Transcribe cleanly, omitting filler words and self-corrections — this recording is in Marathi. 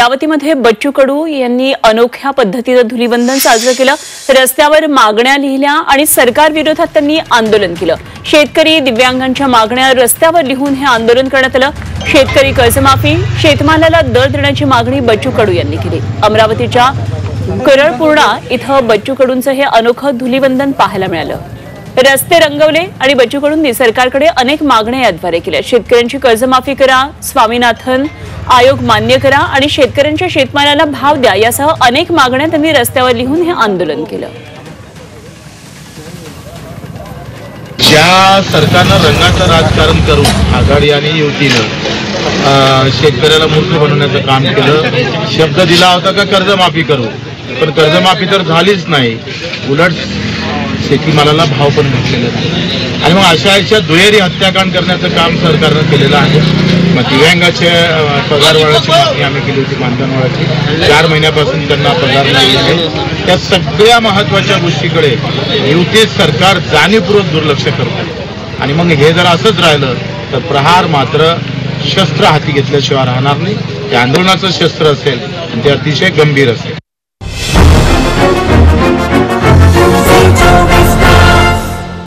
अमरावतीमध्ये बच्चू कडू यांनी अनोख्या पद्धतीने धुलीवंदन साजरं केलं। रस्त्यावर मागण्या लिहिल्या आणि सरकार विरोधात त्यांनी आंदोलन केलं। शेतकरी दिव्यांगांच्या मागण्या रस्त्यावर लिहून हे आंदोलन करण्यात आलं। शेतकरी कर्जमाफी, शेतमालाला दर देण्याची मागणी बच्चू कडू यांनी केली। अमरावतीच्या करळपूर्णा इथं बच्चू कडूंचं हे अनोखं धुलीवंदन पाहायला मिळालं। रस्ते रंगवले आणि बच्चू कडूंनी सरकारकडे अनेक मागण्या याद्वारे केल्या। शेतकऱ्यांची कर्जमाफी करा, स्वामीनाथन आयोग मान्य करा आणि शेतकऱ्यांच्या शेतमालाला भाव द्या यासह अनेक मागण्या त्यांनी रस्त्यावर लिहून हे आंदोलन केलं। ज्या सरकारनं रंगाचं राजकारण करून आघाडी आणि युतीनं शेतकऱ्याला मूर्ख बनवण्याचं काम केलं। शब्द दिला होता का कर्जमाफी करू, पण कर्जमाफी तर झालीच नाही, उलट शेतीमालाला भाव पण घटलेला नाही। आणि मग अशा दुहेरी हत्याकांड करण्याचं काम सरकारनं केलेलं आहे। मग दिव्यांगाचे पगार वाढायची मागणी आम्ही केली होती, मानधन वाढायची 4 महिन्यापासून त्यांना पगार नाही आहे। त्या सगळ्या महत्त्वाच्या गोष्टीकडे युती सरकार जाणीवपूर्वक दुर्लक्ष करते। आणि मग हे जर असंच राहिलं तर प्रहार मात्र शस्त्र हाती घेतल्याशिवाय राहणार नाही। ते आंदोलनाचं शस्त्र असेल आणि ते अतिशय गंभीर असेल।